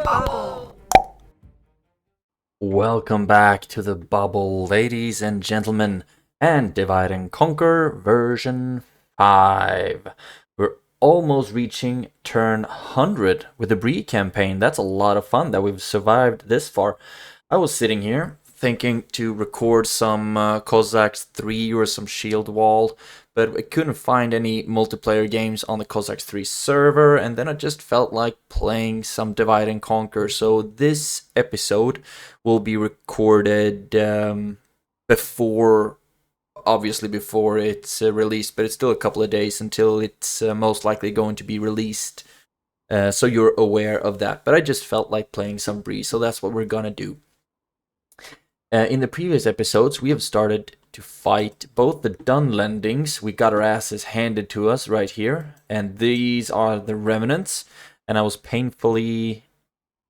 bubble. Welcome back to the bubble, ladies and gentlemen, and Divide and Conquer version 5. We're almost reaching turn 100 with the Bree campaign. That's a lot of fun that we've survived this far. I was sitting here thinking to record some Cossacks 3 or some Shield Wall, but I couldn't find any multiplayer games on the Cossacks 3 server, and then I just felt like playing some Divide and Conquer. So this episode will be recorded before it's released, but it's still a couple of days until it's most likely going to be released. So you're aware of that. But I just felt like playing some Bree, so that's what we're gonna do. In the previous episodes, we have started to fight both the Dunlendings. We got our asses handed to us right here, and these are the Remnants. And I was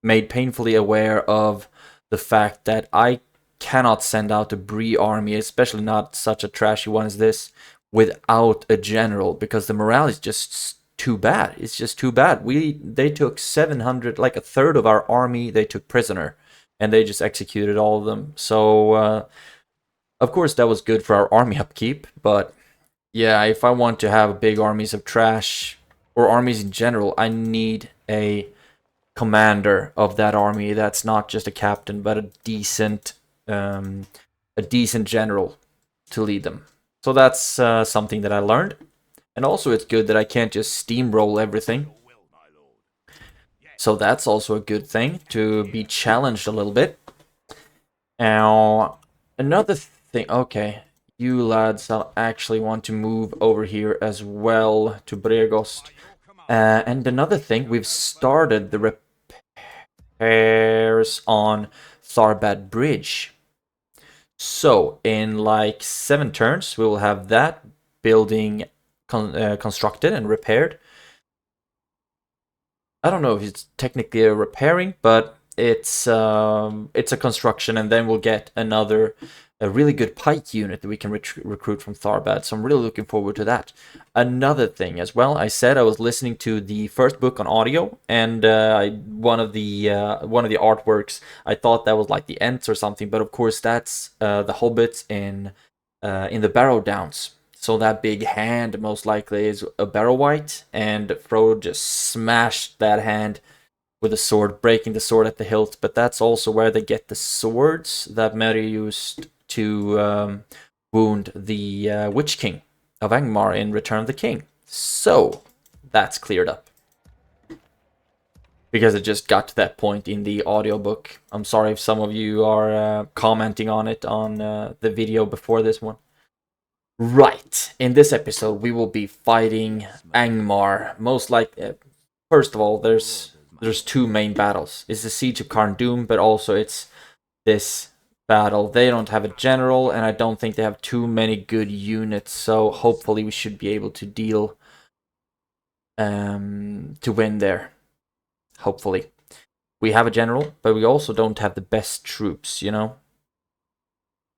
made painfully aware of the fact that I cannot send out a Bree army, especially not such a trashy one as this, without a general, because the morale is just too bad. It's just too bad. They took 700, like a third of our army, they took prisoner. And they just executed all of them. So, of course, that was good for our army upkeep. But, yeah, if I want to have big armies of trash, or armies in general, I need a commander of that army that's not just a captain, but a decent general to lead them. So that's something that I learned. And also, it's good that I can't just steamroll everything. So that's also a good thing, to be challenged a little bit. Now, another thing, okay, you lads actually want to move over here as well to Bregost. And another thing, we've started the repairs on Tharbad Bridge. So, in like 7 turns, we will have that building constructed and repaired. I don't know if it's technically a repairing, but it's a construction, and then we'll get a really good pike unit that we can recruit from Tharbad. So I'm really looking forward to that. Another thing as well, I said I was listening to the first book on audio, and one of the artworks, I thought that was like the Ents or something, but of course that's the hobbits in the Barrow Downs. So that big hand most likely is a Barrow Wight, and Frodo just smashed that hand with a sword, breaking the sword at the hilt. But that's also where they get the swords that Merry used to wound the Witch King of Angmar in Return of the King. So that's cleared up, because it just got to that point in the audiobook. I'm sorry if some of you are commenting on it on the video before this one. Right, in this episode we will be fighting Angmar. Most likely, first of all, there's 2 main battles. It's the Siege of Carn Dûm, but also it's this battle. They don't have a general, and I don't think they have too many good units, so hopefully we should be able to deal to win there. Hopefully. We have a general, but we also don't have the best troops, you know?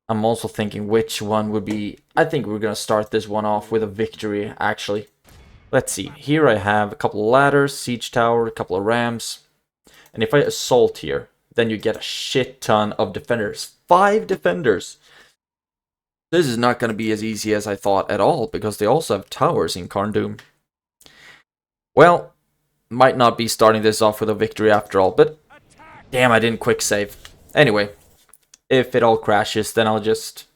I'm also thinking which one would be... I think we're going to start this one off with a victory, actually. Let's see. Here I have a couple of ladders, siege tower, a couple of rams. And if I assault here, then you get a shit ton of defenders. 5 defenders! This is not going to be as easy as I thought at all, because they also have towers in Carn Dûm. Well, might not be starting this off with a victory after all, but... Damn, I didn't quick save. Anyway. If it all crashes, then I'll just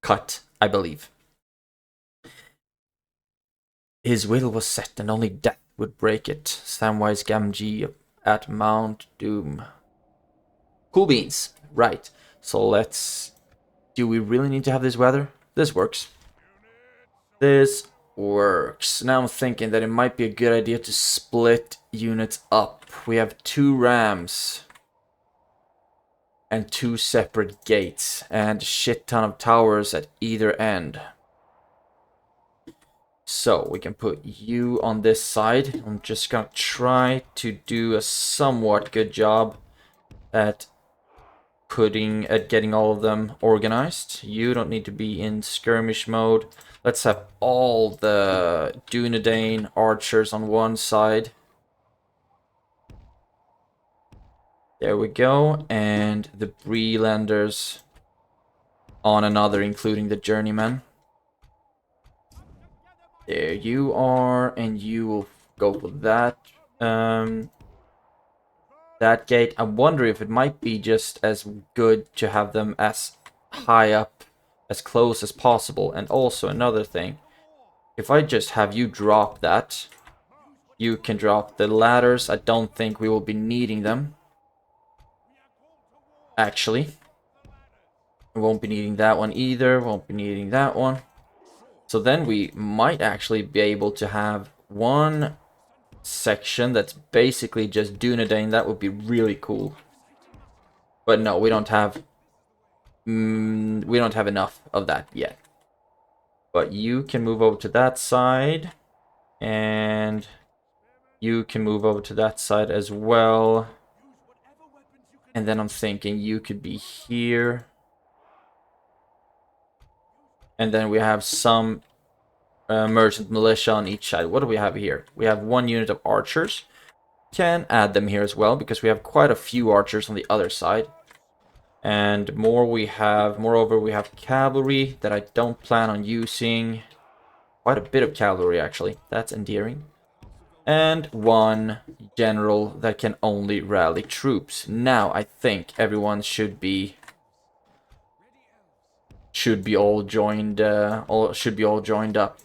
cut, I believe. His will was set, and only death would break it. Samwise Gamgee at Mount Doom. Cool beans. Right. So let's... Do we really need to have this weather? This works. This works. Now I'm thinking that it might be a good idea to split units up. We have 2 rams and 2 separate gates, and a shit ton of towers at either end. So we can put you on this side. I'm just gonna try to do a somewhat good job at getting all of them organized. You don't need to be in skirmish mode. Let's have all the Dunedain archers on one side. There we go. And the Breelanders on another, including the journeyman. There you are, and you will go for that. That gate. I wonder if it might be just as good to have them as high up, as close as possible. And also another thing, if I just have you drop that, you can drop the ladders. I don't think we will be needing them. Actually, we won't be needing that one either. Won't be needing that one. So then we might actually be able to have one section that's basically just Dunedain. That would be really cool. But no, we don't have enough of that yet. But you can move over to that side, and you can move over to that side as well. And then I'm thinking you could be here. And then we have some merchant militia on each side. What do we have here? We have 1 unit of archers. Can add them here as well, because we have quite a few archers on the other side. And moreover, we have cavalry that I don't plan on using. Quite a bit of cavalry, actually. That's endearing. And 1 general that can only rally troops. Now, I think everyone should be all joined up.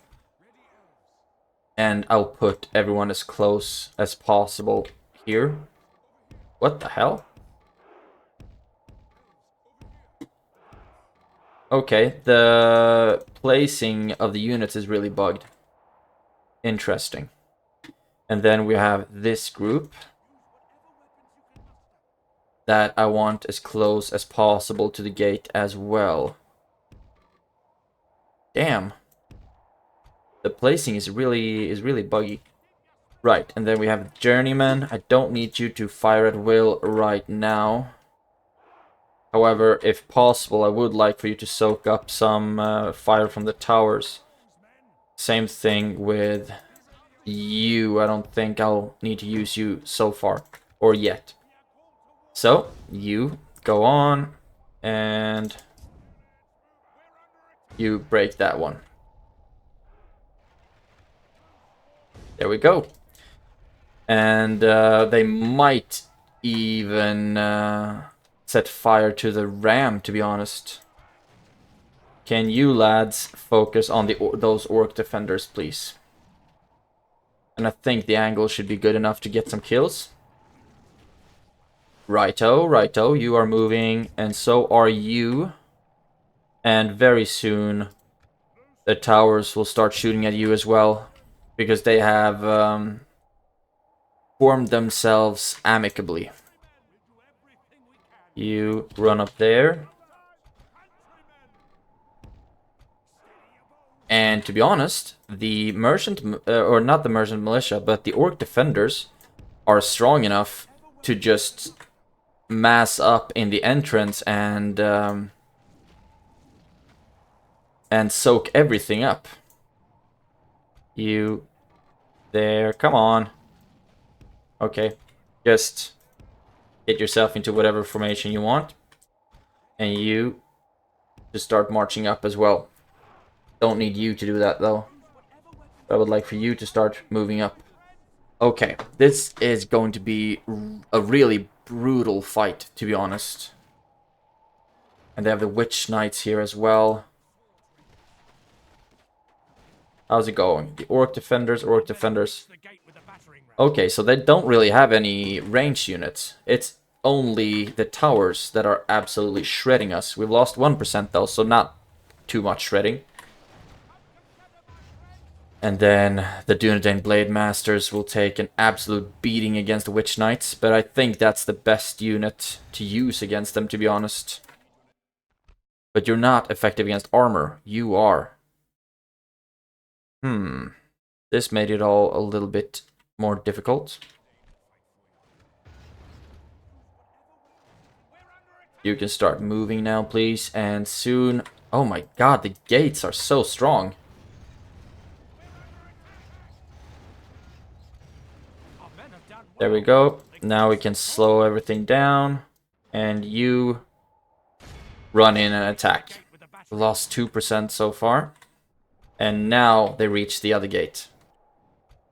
And I'll put everyone as close as possible here. What the hell? Okay, the placing of the units is really bugged. Interesting. And then we have this group that I want as close as possible to the gate as well. Damn. The placing is really buggy. Right, and then we have journeyman. I don't need you to fire at will right now. However, if possible, I would like for you to soak up some fire from the towers. Same thing with you. I don't think I'll need to use you so far, or yet. So, you go on, and you break that one. There we go. And they might even set fire to the ram, to be honest. Can you lads focus on those orc defenders, please? And I think the angle should be good enough to get some kills. Righto, righto, you are moving, and so are you. And very soon, the towers will start shooting at you as well, because they have formed themselves amicably. You run up there. And to be honest, the merchant, or not the merchant militia, but the orc defenders are strong enough to just mass up in the entrance and soak everything up. You there, come on. Okay, just get yourself into whatever formation you want. And you just start marching up as well. Don't need you to do that though. I would like for you to start moving up. Okay, this is going to be a really brutal fight, to be honest. And they have the witch knights here as well. How's it going? The orc defenders, orc defenders. Okay, so they don't really have any range units. It's only the towers that are absolutely shredding us. We've lost 1% though, so not too much shredding. And then the Dunedain Blade Masters will take an absolute beating against the Witch Knights. But I think that's the best unit to use against them, to be honest. But you're not effective against armor. You are. This made it all a little bit more difficult. You can start moving now, please. And soon... Oh my god, the gates are so strong. There we go. now we can slow everything down. And you run in and attack. We lost 2% so far. And now they reach the other gate.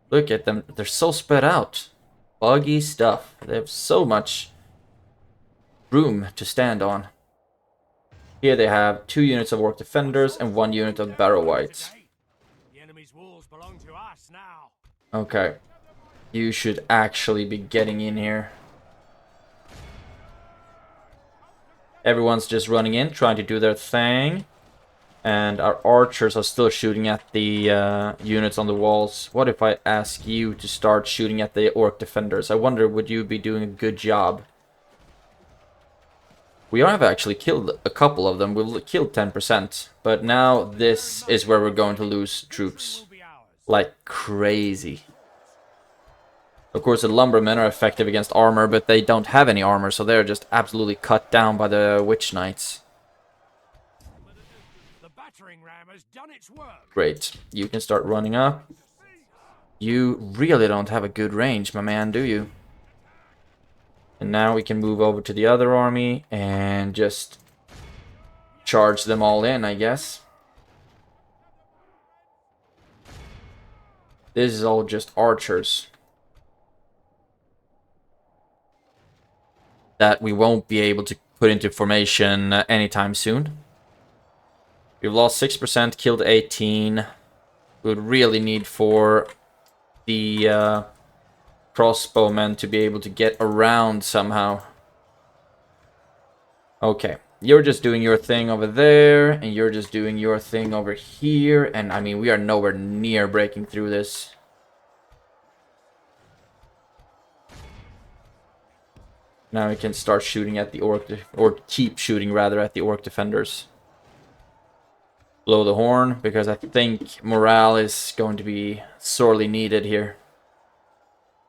Look at them. They're so spread out. Buggy stuff. They have so much room to stand on. Here they have 2 units of orc defenders and 1 unit of barrow wights. Okay. You should actually be getting in here. Everyone's just running in, trying to do their thing. And our archers are still shooting at the units on the walls. What if I ask you to start shooting at the orc defenders? I wonder, would you be doing a good job? We have actually killed a couple of them. We've killed 10%. But now this is where we're going to lose troops. Like crazy. Of course, the lumbermen are effective against armor, but they don't have any armor, so they're just absolutely cut down by the witch knights. Great. You can start running up. You really don't have a good range, my man, do you? And now we can move over to the other army and just charge them all in, I guess. This is all just archers that we won't be able to put into formation anytime soon. We've lost 6%, killed 18. We would really need for the crossbowmen to be able to get around somehow. Okay, you're just doing your thing over there, and you're just doing your thing over here. And I mean, we are nowhere near breaking through this. Now we can start shooting at the orc, or keep shooting rather at the orc defenders. Blow the horn, because I think morale is going to be sorely needed here.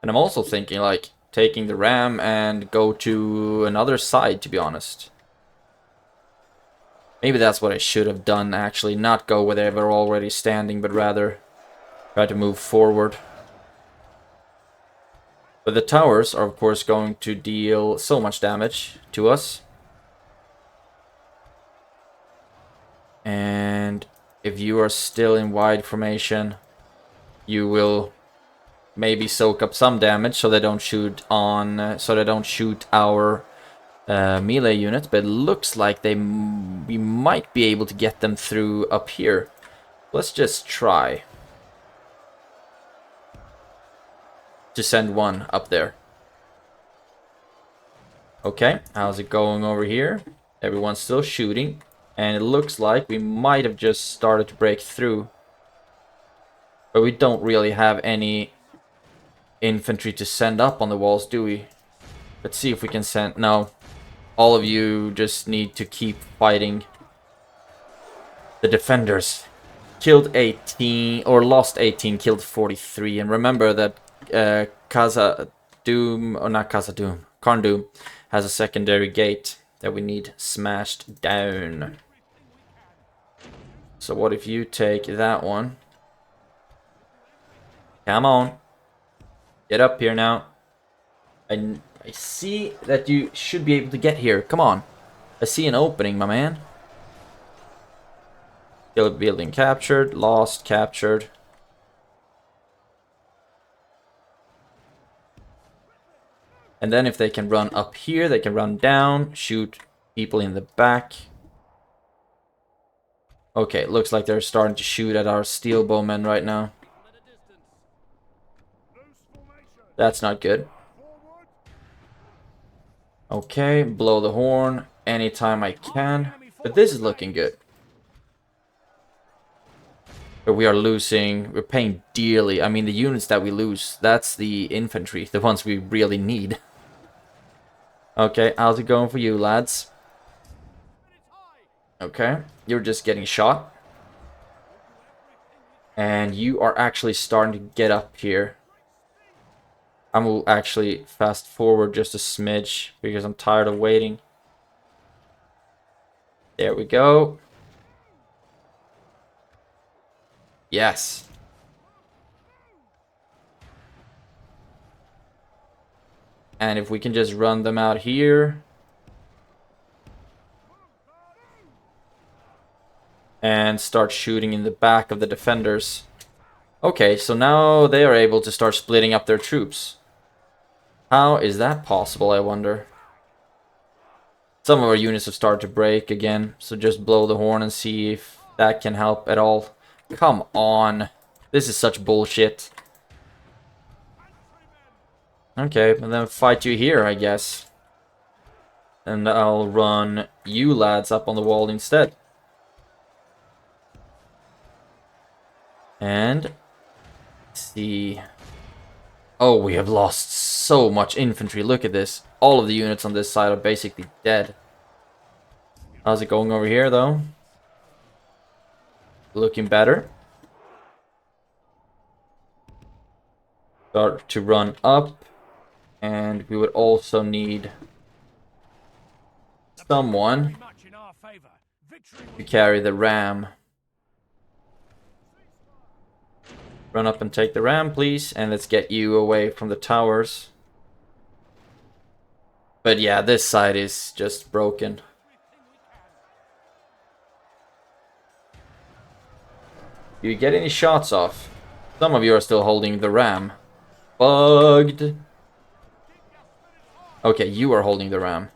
And I'm also thinking, like, taking the ram and go to another side, to be honest. Maybe that's what I should have done, actually. Not go where they were already standing, but rather try to move forward. But the towers are, of course, going to deal so much damage to us. And if you are still in wide formation, you will maybe soak up some damage so they don't shoot on, so they don't shoot our melee units. But it looks like we might be able to get them through up here. Let's just try to send one up there. Okay, how's it going over here? Everyone's still shooting. And it looks like we might have just started to break through. But we don't really have any infantry to send up on the walls, do we? Let's see if we can send... No. All of you just need to keep fighting the defenders. Killed 18, or lost 18, killed 43. And remember that Khazad-dûm, or not Khazad-dûm, Khazad-dûm has a secondary gate that we need smashed down. So what if you take that one? Come on. Get up here now. I see that you should be able to get here. Come on. I see an opening, my man. Kill building captured. Lost, captured. And then if they can run up here, they can run down, shoot people in the back. Okay, it looks like they're starting to shoot at our steel bowmen right now. That's not good. Okay, blow the horn anytime I can. But this is looking good. But we are losing, we're paying dearly. I mean, the units that we lose, that's the infantry, the ones we really need. Okay, how's it going for you, lads? Okay, you're just getting shot. And you are actually starting to get up here. I will actually fast forward just a smidge because I'm tired of waiting. There we go. Yes. And if we can just run them out here. And start shooting in the back of the defenders. Okay, so now they are able to start splitting up their troops. How is that possible, I wonder? Some of our units have started to break again, so just blow the horn and see if that can help at all. Come on. This is such bullshit. Okay, and then fight you here, I guess. And I'll run you lads up on the wall instead. And see. Oh, we have lost so much infantry. Look at this. All of the units on this side are basically dead. How's it going over here, though? Looking better. Start to run up. And we would also need someone to carry the ram. Run up and take the ram, please. And let's get you away from the towers. But yeah, this side is just broken. Do you get any shots off? Some of you are still holding the ram. Bugged. Okay, you are holding the ram.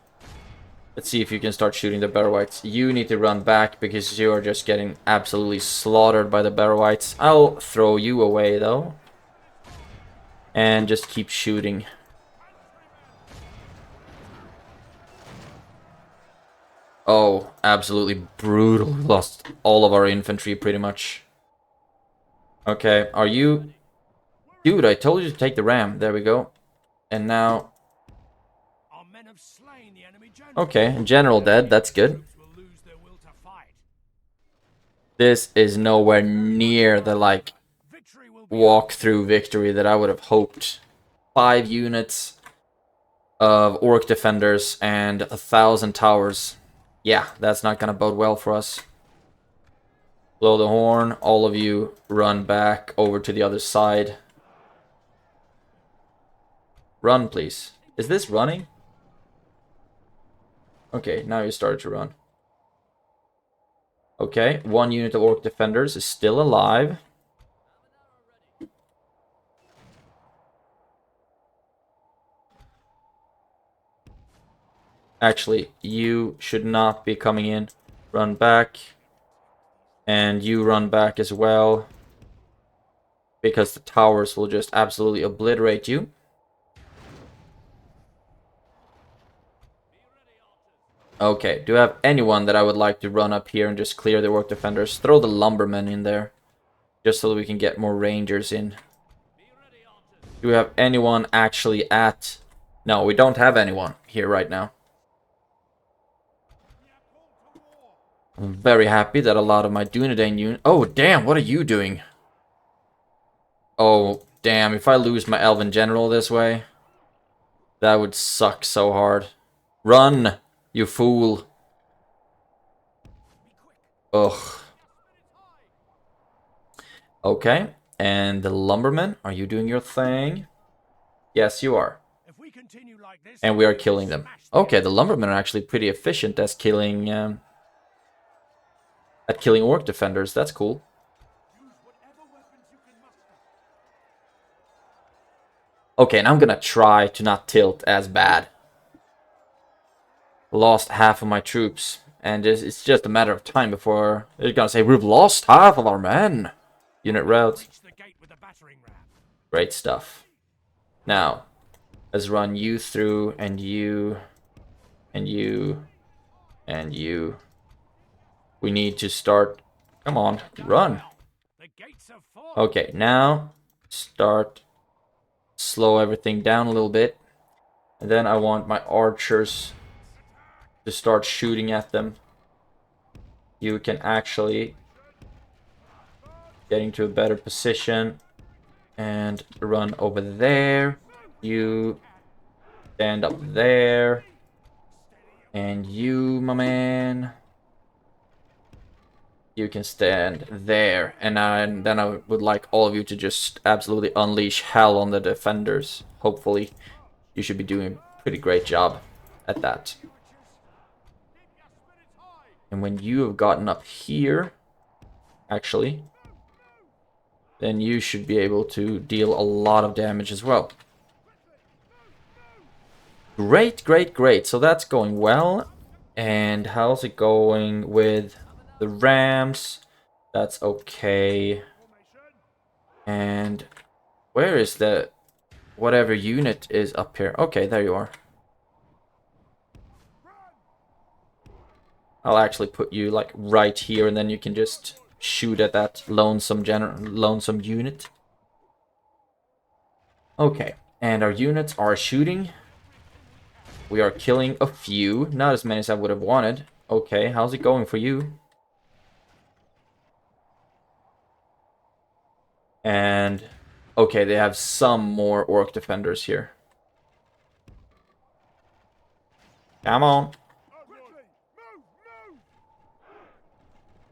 Let's see if you can start shooting the Barrow-wights. You need to run back because you are just getting absolutely slaughtered by the Barrow-wights. I'll throw you away though. And just keep shooting. Oh, absolutely brutal. Lost all of our infantry pretty much. Okay, are you... Dude, I told you to take the ram. There we go. And now... Okay, general dead. That's good. This is nowhere near the, like, walk-through victory that I would have hoped. 5 units of orc defenders and 1,000 towers. Yeah, that's not gonna bode well for us. Blow the horn. All of you run back over to the other side. Run, please. Is this running? Okay, now you started to run. Okay, 1 unit of orc defenders is still alive. Actually, you should not be coming in. Run back. And you run back as well. Because the towers will just absolutely obliterate you. Okay, do I have anyone that I would like to run up here and just clear the orc defenders? Throw the lumbermen in there. Just so that we can get more rangers in. Do we have anyone actually at... No, we don't have anyone here right now. I'm very happy that a lot of my Dunedain unit... Oh, damn, what are you doing? Oh, damn, if I lose my Elven General this way... That would suck so hard. Run, you fool. Ugh. Okay, and the Lumbermen, are you doing your thing? Yes, you are. And we are killing them. Okay, the Lumbermen are actually pretty efficient as killing... at killing orc defenders. That's cool. Okay, and I'm gonna try to not tilt as bad. Lost half of my troops. And it's just a matter of time before they're gonna say, we've lost half of our men. Unit routes. Great stuff. Now, let's run you through, and you, and you, and you. We need to start... Come on, run. Okay, now start... Slow everything down a little bit. And then I want my archers to start shooting at them. You can actually get into a better position and run over there. You stand up there. And you, my man, you can stand there. And then I would like all of you to just absolutely unleash hell on the defenders, hopefully. you should be doing a pretty great job at that. And when you have gotten up here, actually, then you should be able to deal a lot of damage as well. Great, great, great. So that's going well. And how's it going with the Rams? That's okay. And where is the whatever unit is up here? Okay, there you are. I'll actually put you like right here, and then you can just shoot at that lonesome unit. Okay, and our units are shooting. We are killing a few, not as many as I would have wanted. Okay, how's it going for you? And okay, they have some more orc defenders here. Come on.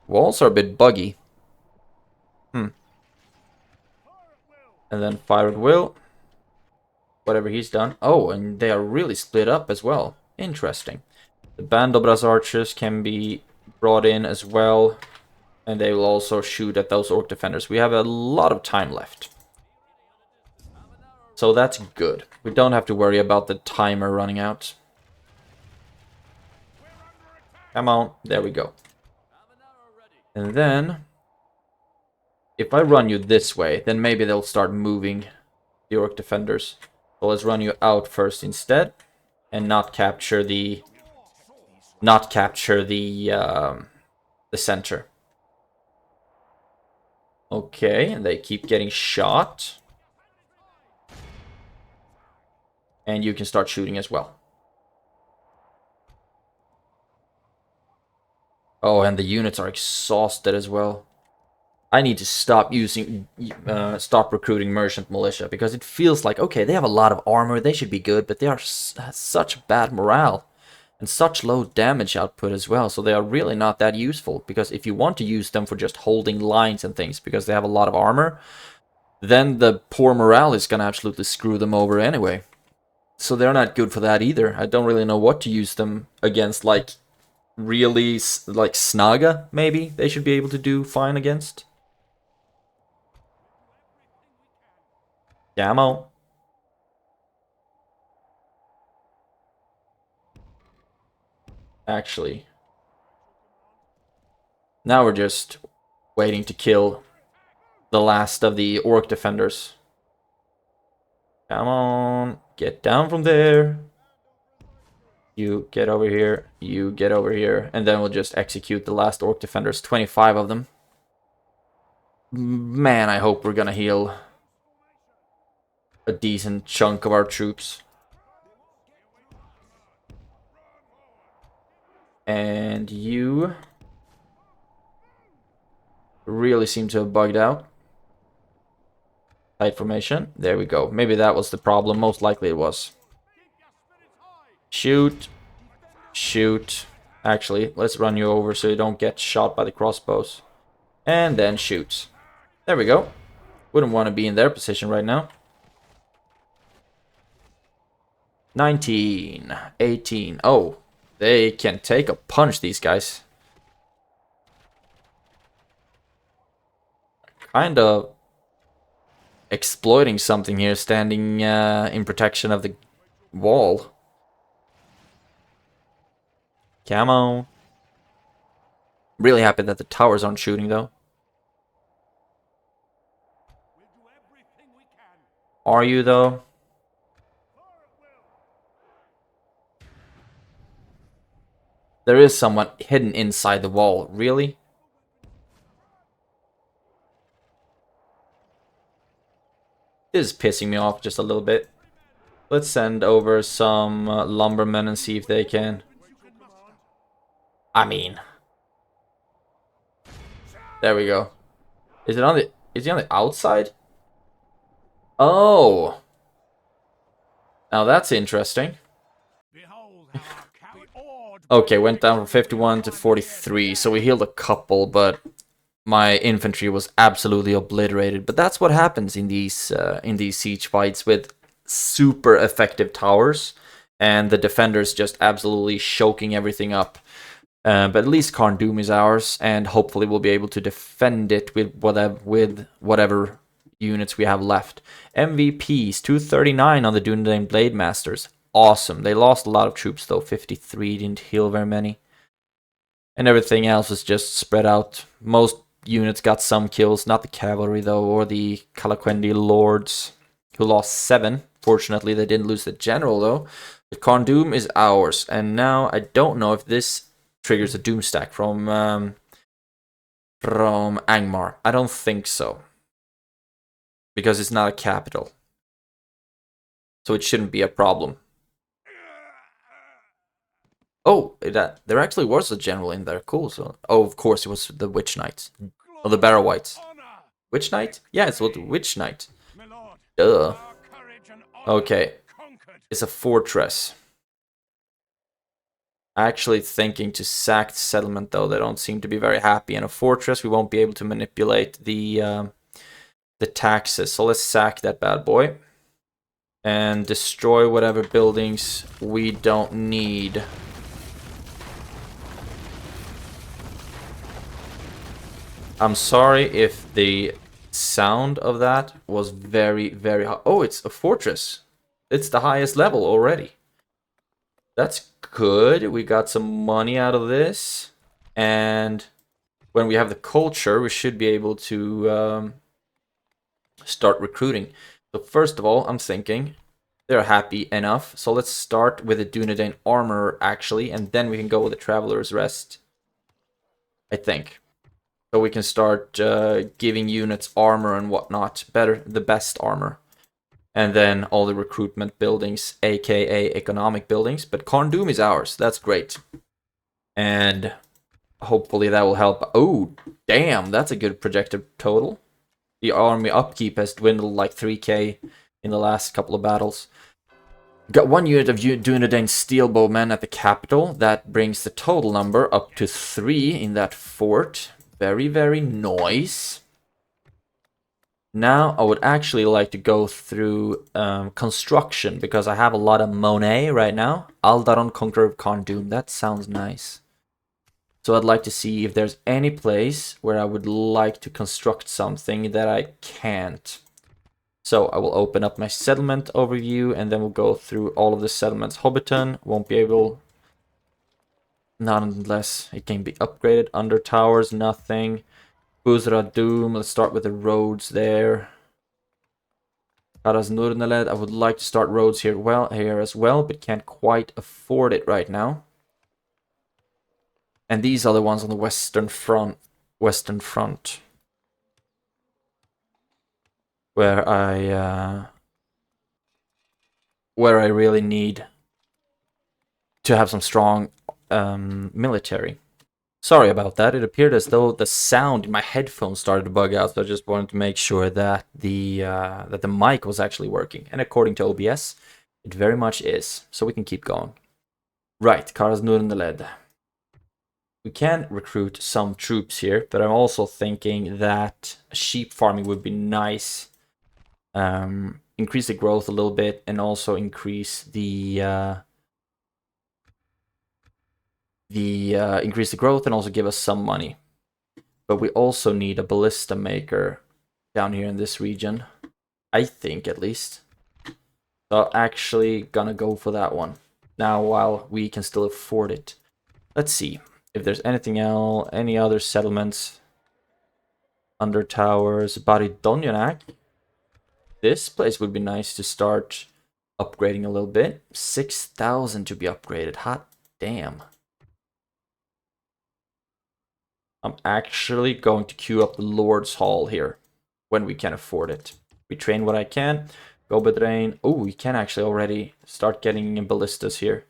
Walls are a bit buggy. And then fire at will. Whatever he's done. Oh, and they are really split up as well. Interesting. The Bandobras archers can be brought in as well. And they will also shoot at those orc defenders. We have a lot of time left. So that's good. We don't have to worry about the timer running out. Come on. There we go. And then, if I run you this way, then maybe they'll start moving the orc defenders. So let's run you out first instead, and not capture the center. Okay, and they keep getting shot. And you can start shooting as well. Oh, and the units are exhausted as well. I need to stop recruiting merchant militia, because it feels like, okay, they have a lot of armor, they should be good, but they are such bad morale and such low damage output as well, so they are really not that useful. Because if you want to use them for just holding lines and things, because they have a lot of armor, then the poor morale is gonna absolutely screw them over anyway. So they're not good for that either. I don't really know what to use them against, like, really, like, Snaga, maybe they should be able to do fine against. Camo. Actually, now we're just waiting to kill the last of the orc defenders. Come on, get down from there. You get over here, you get over here, and then we'll just execute the last orc defenders, 25 of them. Man, I hope we're gonna heal a decent chunk of our troops. And you really seem to have bugged out. Tight formation. There we go. Maybe that was the problem. Most likely it was. Shoot. Shoot. Actually, let's run you over so you don't get shot by the crossbows. And then shoot. There we go. Wouldn't want to be in their position right now. 19. 18. Oh, they can take a punch, these guys. Kind of exploiting something here, standing in protection of the wall. Camo. Really happy that the towers aren't shooting, though. Are you, though? There is someone hidden inside the wall. Really? This is pissing me off just a little bit. Let's send over some lumbermen and see if they can... I mean... There we go. Is it on the... Is he on the outside? Oh! Now that's interesting. Okay, went down from 51 to 43, so we healed a couple, but my infantry was absolutely obliterated. But that's what happens in these siege fights with super effective towers, and the defenders just absolutely choking everything up. But at least Karn Doom is ours, and hopefully we'll be able to defend it with whatever units we have left. MVPs, 239 on the Dunedain Blade Masters. Awesome. They lost a lot of troops though, 53, didn't heal very many. And everything else was just spread out. Most units got some kills, not the cavalry though, or the Calaquendi Lords, who lost 7. Fortunately, they didn't lose the general though. But Karn Doom is ours, and now I don't know if this triggers a Doom stack from Angmar. I don't think so, because it's not a capital, so it shouldn't be a problem. Oh, there actually was a general in there. Cool. So, oh, of course, it was the Witch Knight. Oh, the Barrow Whites. Witch Knight? Yeah, it's what Witch Knight. Duh. Okay. It's a fortress. Actually thinking to sack the settlement, though. They don't seem to be very happy. In a fortress, we won't be able to manipulate the taxes. So let's sack that bad boy. And destroy whatever buildings we don't need. I'm sorry if the sound of that was very, very high. Oh, it's a fortress. It's the highest level already. That's good. We got some money out of this. And when we have the culture, we should be able to start recruiting. So first of all, I'm thinking they're happy enough. So let's start with the Dunedain armor, actually. And then we can go with the Traveler's Rest, I think. So we can start giving units armor and whatnot. The best armor. And then all the recruitment buildings, aka economic buildings. But Karn Doom is ours. That's great. And hopefully that will help. Oh, damn. That's a good projected total. The army upkeep has dwindled like 3k in the last couple of battles. Got 1 unit of Dunedain Steelbowmen at the capital. That brings the total number up to 3 in that fort. Very, very nice. Now I would actually like to go through construction, because I have a lot of Monet right now. Aldaron, Conqueror of Karn Doom. That sounds nice. So I'd like to see if there's any place where I would like to construct something that I can't. So I will open up my settlement overview, and then we'll go through all of the settlements. Hobbiton won't be able... Not unless it can be upgraded. Under towers, nothing. Buzra Doom, let's start with the roads there. Karas Nurneled, I would like to start roads here as well, but can't quite afford it right now. And these are the ones on the western front. Where I really need to have some strong military. Sorry about that. It appeared as though the sound in my headphones started to bug out, so I just wanted to make sure that the mic was actually working. And according to OBS, it very much is. So we can keep going. Right, Karas Nurneled. We can recruit some troops here, but I'm also thinking that sheep farming would be nice. Increase the growth a little bit, and also increase the growth, and also give us some money. But we also need a ballista maker down here in this region, I think, at least. So actually gonna go for that one now while we can still afford it. Let's see if there's anything else, any other settlements. Under towers, Baridonyanak. This place would be nice to start upgrading a little bit. 6,000 to be upgraded. Hot damn. I'm actually going to queue up the Lord's Hall here when we can afford it. Retrain what I can. Go Bedrain. Oh, we can actually already start getting ballistas here.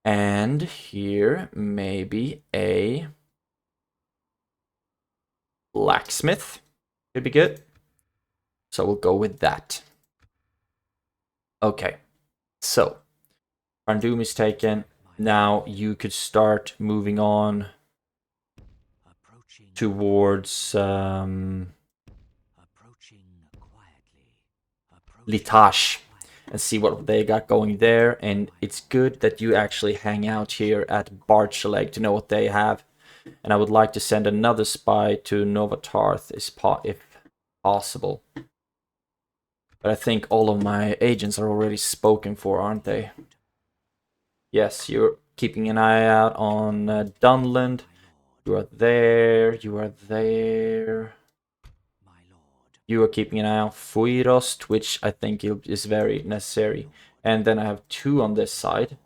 And here, maybe a blacksmith. Could be good. So we'll go with that. Okay. So, Karn Doom is taken. Now you could start moving on towards Litash and see what they got going there. And it's good that you actually hang out here at Barchaleg to know what they have. And I would like to send another spy to Novatarth if possible. But I think all of my agents are already spoken for, aren't they? Yes, you're keeping an eye out on Dunland. You are there. You are there. You are keeping an eye on Fuirost, which I think is very necessary. And then I have 2 on this side.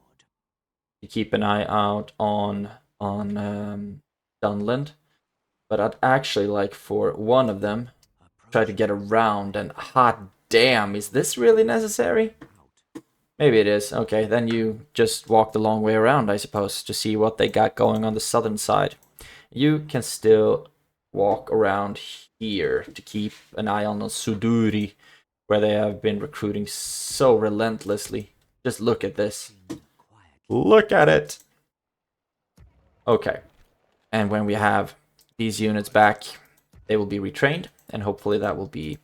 You keep an eye out on Dunland. But I'd actually like for one of them try to get around, and hot damn, is this really necessary? Maybe it is. Okay, then you just walk the long way around, I suppose, to see what they got going on the southern side. You can still walk around here to keep an eye on the Suduri, where they have been recruiting so relentlessly. Just look at this. Look at it! Okay, and when we have these units back, they will be retrained, and hopefully that will be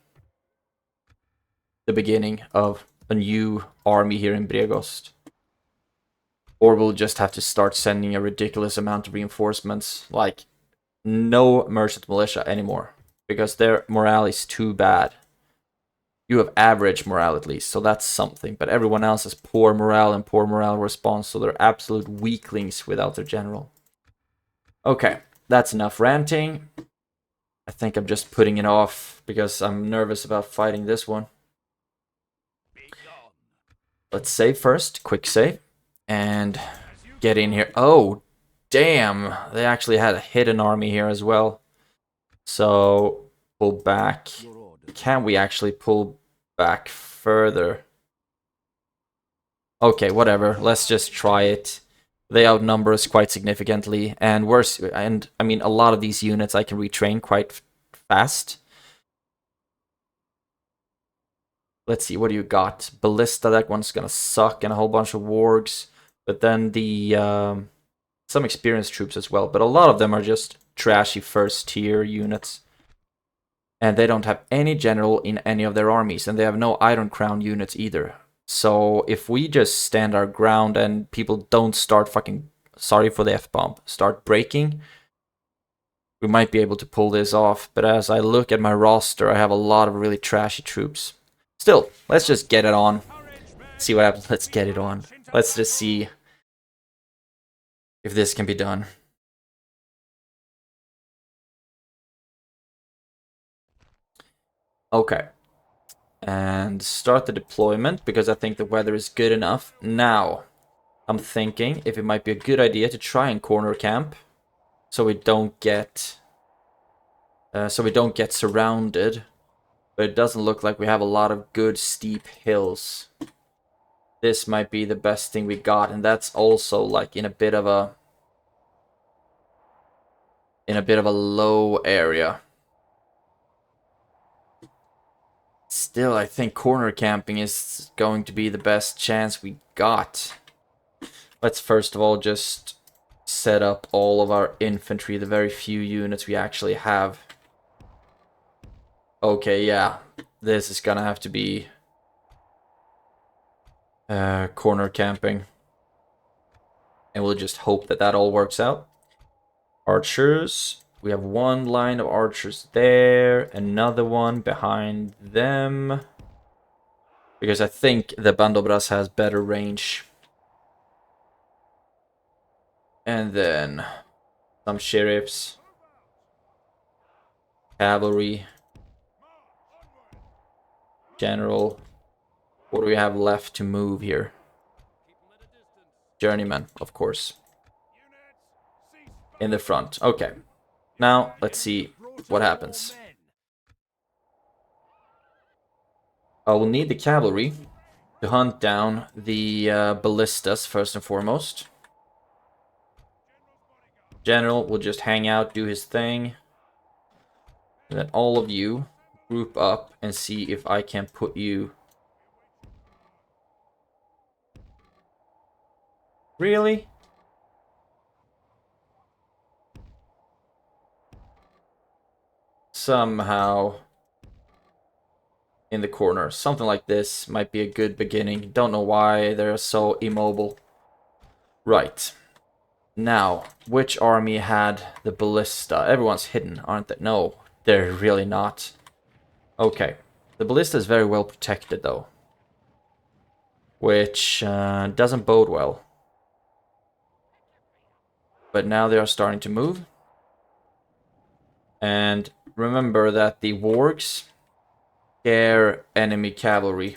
the beginning of a new army here in Bregost. Or we'll just have to start sending a ridiculous amount of reinforcements, like no merchant militia anymore, because their morale is too bad. You have average morale at least, so that's something, but everyone else has poor morale and poor morale response, so they're absolute weaklings without their general. Okay, that's enough ranting. I think I'm just putting it off because I'm nervous about fighting this one. Let's save first, quick save, and get in here. Oh, damn, they actually had a hidden army here as well. So, pull back. Can we actually pull back further? Okay, whatever, let's just try it. They outnumber us quite significantly, and worse, and I mean, a lot of these units I can retrain quite fast. Let's see, what do you got? Ballista, that one's gonna suck, and a whole bunch of wargs. But then the some experienced troops as well. But a lot of them are just trashy first tier units. And they don't have any general in any of their armies. And they have no Iron Crown units either. So if we just stand our ground and people don't start fucking, sorry for the F-bomb, start breaking, we might be able to pull this off. But as I look at my roster, I have a lot of really trashy troops. Still, let's just get it on. See what happens. Let's get it on. Let's just see if this can be done. Okay. And start the deployment because I think the weather is good enough. Now, I'm thinking if it might be a good idea to try and corner camp so we don't get surrounded. But it doesn't look like we have a lot of good steep hills. This might be the best thing we got, and that's also like in a bit of a low area. Still, I think corner camping is going to be the best chance we got. Let's first of all just set up all of our infantry, the very few units we actually have. Okay, yeah. This is gonna have to be corner camping. And we'll just hope that that all works out. Archers. We have one line of archers there. Another one behind them. Because I think the Bandobras has better range. And then some sheriffs. Cavalry. General. What do we have left to move here? Journeyman, of course. In the front. Okay. Now, let's see what happens. I will need the cavalry to hunt down the ballistas first and foremost. General will just hang out, do his thing. And then all of you group up and see if I can put you... Really? Somehow. in the corner. Something like this might be a good beginning. Don't know why they're so immobile. Right. Now, which army had the ballista? Everyone's hidden, aren't they? No, they're really not. Okay. The ballista is very well protected, though. Which doesn't bode well. But now they are starting to move. And remember that the wargs scare enemy cavalry.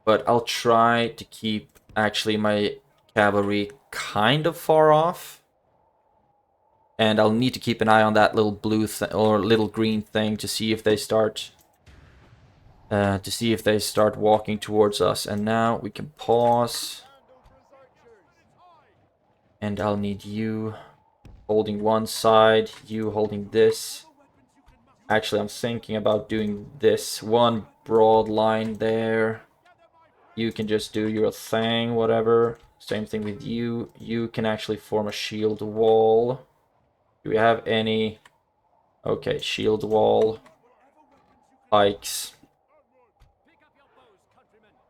But I'll try to keep actually my cavalry kind of far off. And I'll need to keep an eye on that little blue or little green thing to see if they start walking towards us. And now we can pause. And I'll need you holding one side, you holding this. Actually, I'm thinking about doing this. One broad line there. You can just do your thing, whatever. Same thing with you. You can actually form a shield wall. Do we have any? Okay, shield wall. Pikes.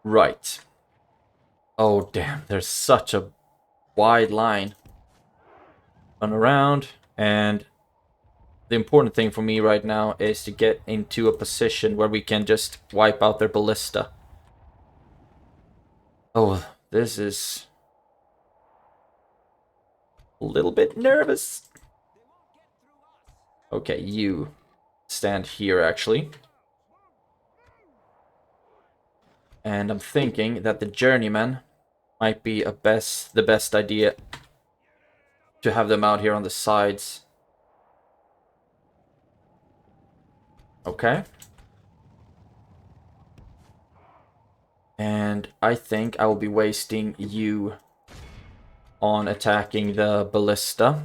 Right. Oh, damn. There's such a wide line. Run around. And the important thing for me right now is to get into a position where we can just wipe out their ballista. Oh, this is a little bit nervous. Okay, you stand here, actually. And I'm thinking that the journeyman might be the best idea to have them out here on the sides. Okay. And I think I will be wasting you on attacking the ballista.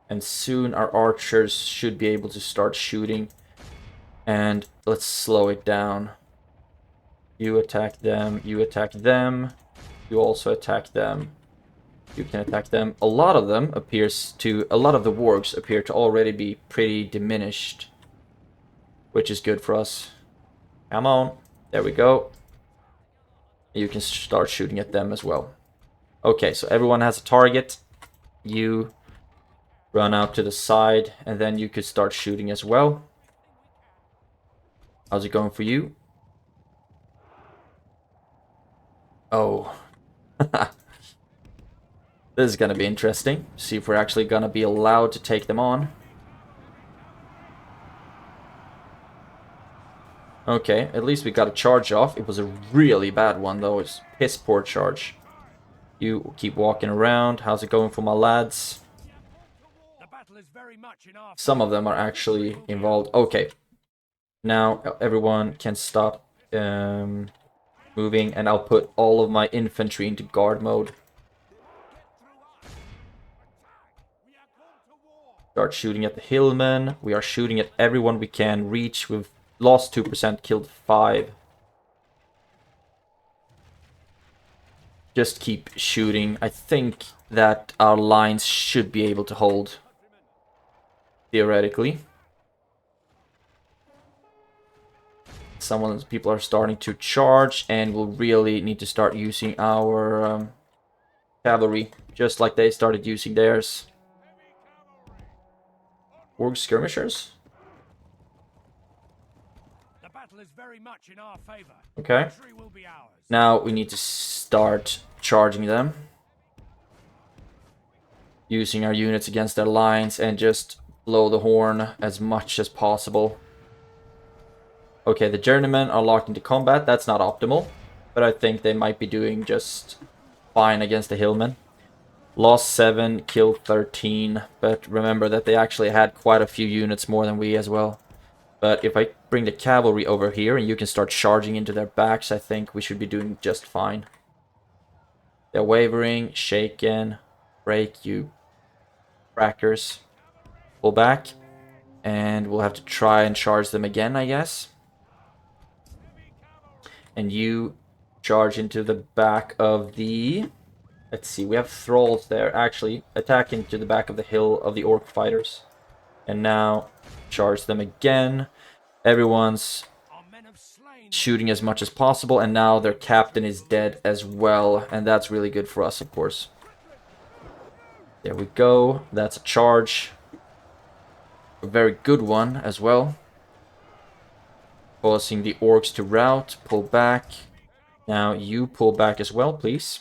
And soon our archers should be able to start shooting. And let's slow it down. You attack them, you attack them. You also attack them. You can attack them. A lot of the wargs appear to already be pretty diminished. Which is good for us. Come on. There we go. You can start shooting at them as well. Okay, so everyone has a target. You run out to the side, and then you could start shooting as well. How's it going for you? Oh. This is gonna be interesting. See if we're actually gonna be allowed to take them on. Okay, at least we got a charge off. It was a really bad one, though. It's piss poor charge. You keep walking around. How's it going for my lads? Some of them are actually involved. Okay. Now everyone can stop moving, and I'll put all of my infantry into guard mode. Start shooting at the hillmen. We are shooting at everyone we can reach. We've lost 2%, killed 5. Just keep shooting. I think that our lines should be able to hold. Theoretically. People are starting to charge, and we'll really need to start using our cavalry, just like they started using theirs. Warg skirmishers? Okay. Now we need to start charging them. Using our units against their lines and just blow the horn as much as possible. Okay, the journeymen are locked into combat. That's not optimal, but I think they might be doing just fine against the hillmen. Lost 7, killed 13, but remember that they actually had quite a few units more than we as well. But if I bring the cavalry over here and you can start charging into their backs, I think we should be doing just fine. They're wavering, shaken, break, you crackers. Pull back, and we'll have to try and charge them again, I guess. And you charge into the back of the... Let's see, we have thralls there, actually, attacking to the back of the hill of the orc fighters. And now charge them again. Everyone's shooting as much as possible, and now their captain is dead as well, and that's really good for us, of course. There we go. That's a charge. A very good one as well. Causing the orcs to rout. Pull back. Now you pull back as well, please.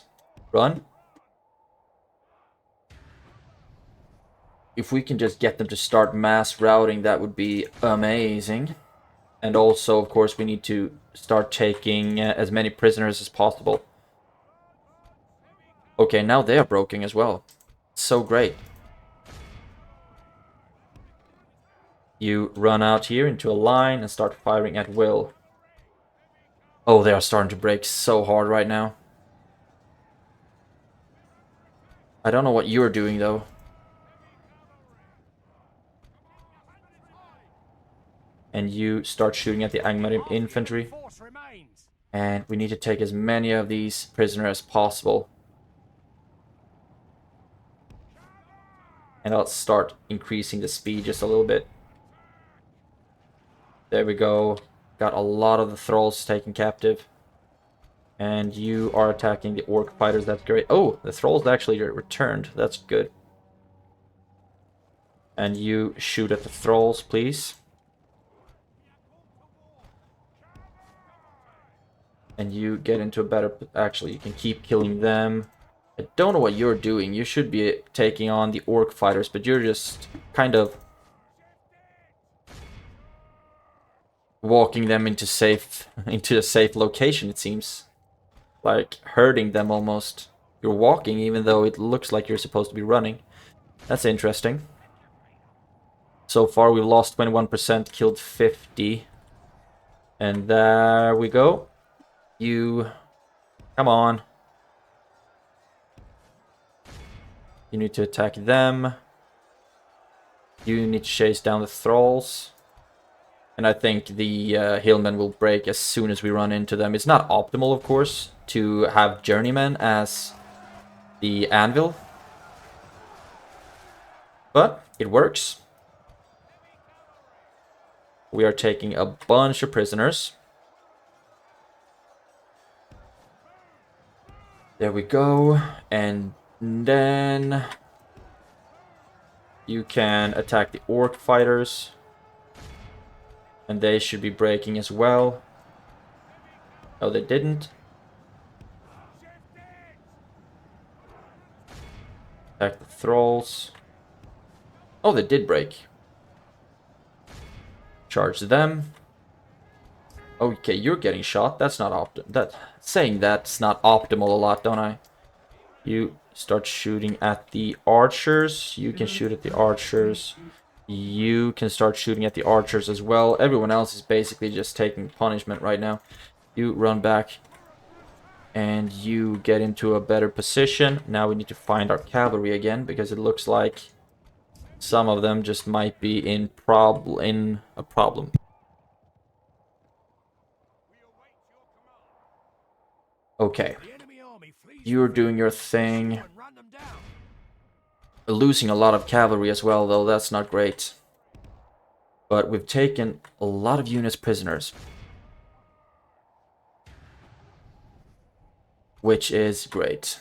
Run. If we can just get them to start mass routing, that would be amazing. And also, of course, we need to start taking as many prisoners as possible. Okay, now they are broken as well. So great. You run out here into a line and start firing at will. Oh, they are starting to break so hard right now. I don't know what you're doing, though. And you start shooting at the Angmarim infantry. And we need to take as many of these prisoners as possible. And I'll start increasing the speed just a little bit. There we go. Got a lot of the thralls taken captive. And you are attacking the orc fighters. That's great. Oh, the thralls actually returned. That's good. And you shoot at the thralls, please. And you get into a better... Actually, you can keep killing them. I don't know what you're doing. You should be taking on the orc fighters, but you're just kind of walking them into a safe location, it seems. Like hurting them almost. You're walking even though it looks like you're supposed to be running. That's interesting. So far we've lost 21%, killed 50. And there we go. You... Come on. You need to attack them. You need to chase down the thralls. And I think the hillmen will break as soon as we run into them. It's not optimal, of course, to have journeymen as the anvil. But it works. We are taking a bunch of prisoners. There we go. And then you can attack the orc fighters. And they should be breaking as well. Oh, they didn't. Attack the thralls. Oh, they did break. Charge them. Okay, you're getting shot. That's not saying that's not optimal a lot, don't I? You start shooting at the archers. You can shoot at the archers. You can start shooting at the archers as well. Everyone else is basically just taking punishment right now. You run back. And you get into a better position. Now we need to find our cavalry again, because it looks like some of them just might be in a problem. Okay. You're doing your thing. Losing a lot of cavalry as well, though. That's not great. But we've taken a lot of units prisoners. Which is great.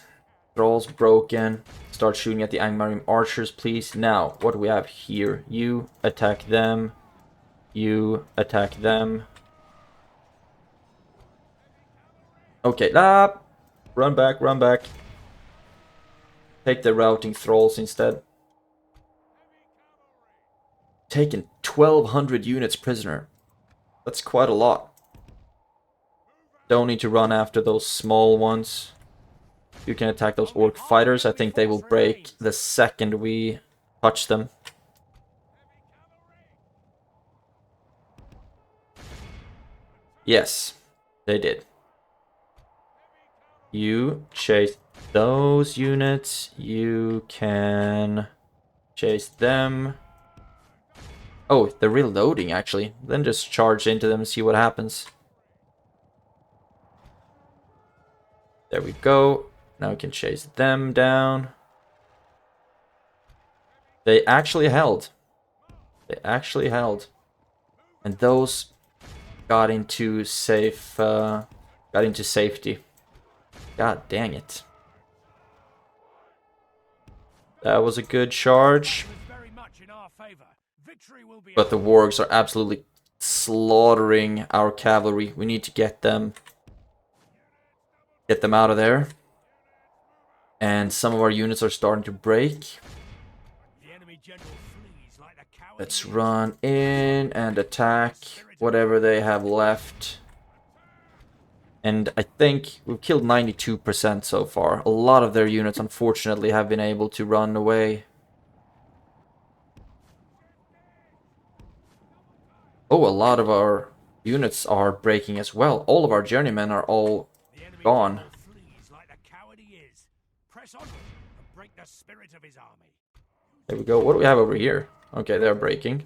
Thralls broken. Start shooting at the Angmarim archers, please. Now, what do we have here? You attack them. You attack them. Okay, run back, run back. Take the routing thralls instead. Taken 1,200 units prisoner. That's quite a lot. Don't need to run after those small ones. You can attack those orc fighters. I think they will break the second we touch them. Yes, they did. You chase those units. You can chase them. Oh, they're reloading, actually. Then just charge into them and see what happens. There we go. Now we can chase them down. They actually held. They actually held. And those got into safety. God dang it. That was a good charge. But the wargs are absolutely slaughtering our cavalry. We need to get them out of there. And some of our units are starting to break. Let's run in and attack whatever they have left. And I think we've killed 92% so far. A lot of their units, unfortunately, have been able to run away. Oh, a lot of our units are breaking as well. All of our journeymen are all gone. There we go. What do we have over here? Okay, they're breaking.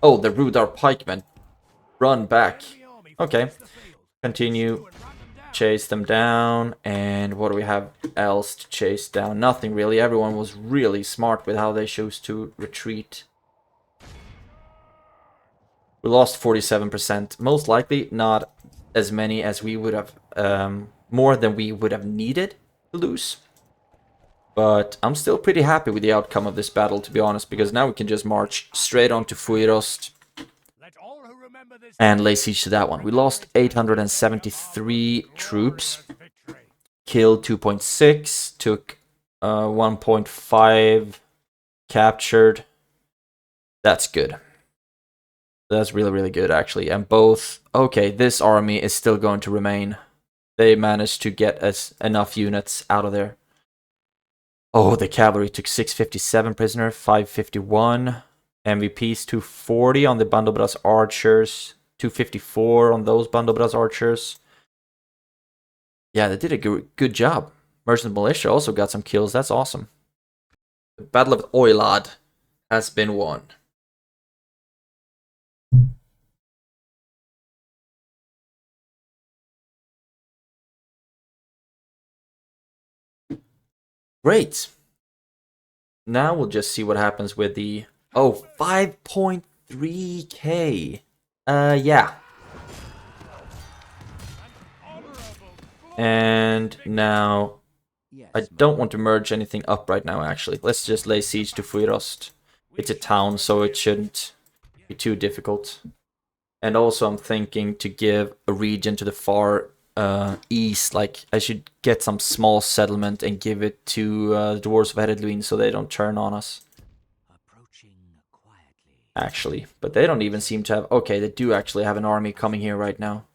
Oh, the Rudar pikemen. Run back. Okay. Continue. Chase them down. And what do we have else to chase down? Nothing really. Everyone was really smart with how they chose to retreat. We lost 47%. Most likely not as many as we would have, more than we would have needed to lose. But I'm still pretty happy with the outcome of this battle, to be honest, because now we can just march straight on to Fuirost and lay siege to that one. We lost 873 troops, killed 2.6, took 1.5, captured. That's good. That's really, really good, actually. And both... Okay, this army is still going to remain. They managed to get us enough units out of there. Oh, the cavalry took 657 prisoner, 551. MVPs 240 on the Bandobras archers, 254 on those Bandobras archers. Yeah, they did a good job. Merchant Militia also got some kills. That's awesome. The Battle of Oilad has been won. Great. Now we'll just see what happens with the... Oh, 5.3k. Yeah. And now... I don't want to merge anything up right now, actually. Let's just lay siege to Fuirost. It's a town, so it shouldn't be too difficult. And also I'm thinking to give a region to the far east. Like, I should get some small settlement and give it to the Dwarves of Heredluin so they don't turn on us. Actually, but they don't even seem to have... Okay, they do actually have an army coming here right now.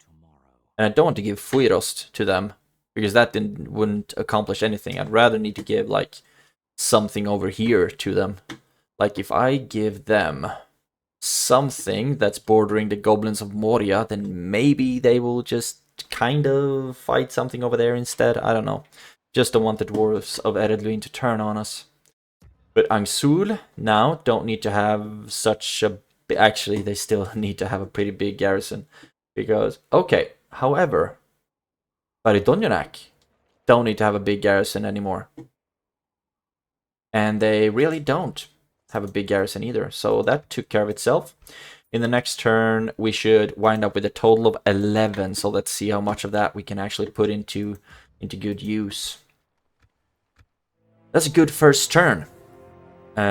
And I don't want to give Fuirost to them, because that wouldn't accomplish anything. I'd rather need to give, like, something over here to them. Like, if I give them something that's bordering the Goblins of Moria, then maybe they will just kind of fight something over there instead. I don't know. Just don't want the Dwarves of Eredluin to turn on us. But Angsul now don't need to have such a... Actually, they still need to have a pretty big garrison. Because, okay, however, Baridonionak don't need to have a big garrison anymore. And they really don't have a big garrison either. So that took care of itself. In the next turn, we should wind up with a total of 11. So let's see how much of that we can actually put into good use. That's a good first turn.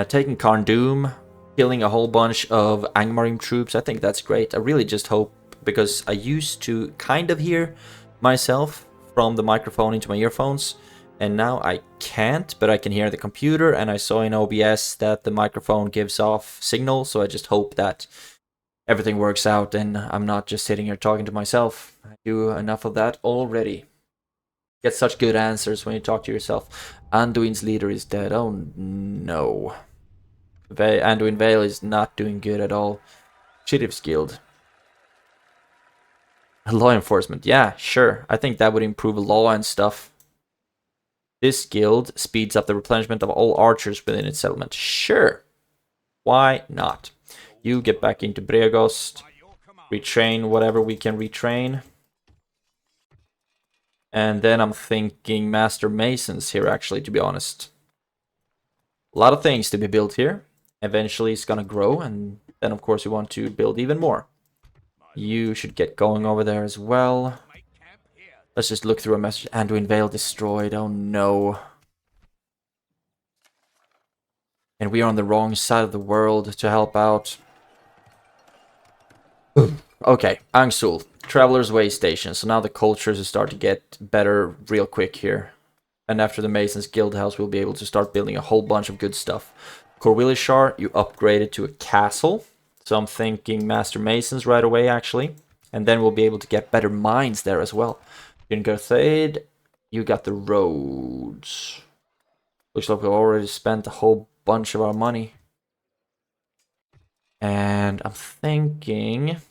Taking Carndum, killing a whole bunch of Angmarim troops. I think that's great. I really just hope, because I used to kind of hear myself from the microphone into my earphones, and now I can't, but I can hear the computer, and I saw in OBS that the microphone gives off signal, so I just hope that everything works out and I'm not just sitting here talking to myself. I do enough of that already. Get such good answers when you talk to yourself. Anduin's leader is dead. Oh no. Anduin Vale is not doing good at all. Sheriff's Guild. Law enforcement. Yeah, sure. I think that would improve law and stuff. This guild speeds up the replenishment of all archers within its settlement. Sure. Why not? You get back into Bregost. Retrain whatever we can retrain. And then I'm thinking Master Masons here, actually, to be honest. A lot of things to be built here. eventually it's gonna grow, and then of course we want to build even more. You should get going over there as well. Let's just look through a message. Anduin Vale destroyed. Oh no. And we are on the wrong side of the world to help out. Okay, Angsul. Traveler's Way Station. So now the cultures start to get better real quick here. And after the Masons Guild House, we'll be able to start building a whole bunch of good stuff. Shire, you upgraded to a castle. So I'm thinking Master Masons right away, actually. And then we'll be able to get better mines there as well. In Garthade, you got the roads. Looks like we've already spent a whole bunch of our money. And I'm thinking...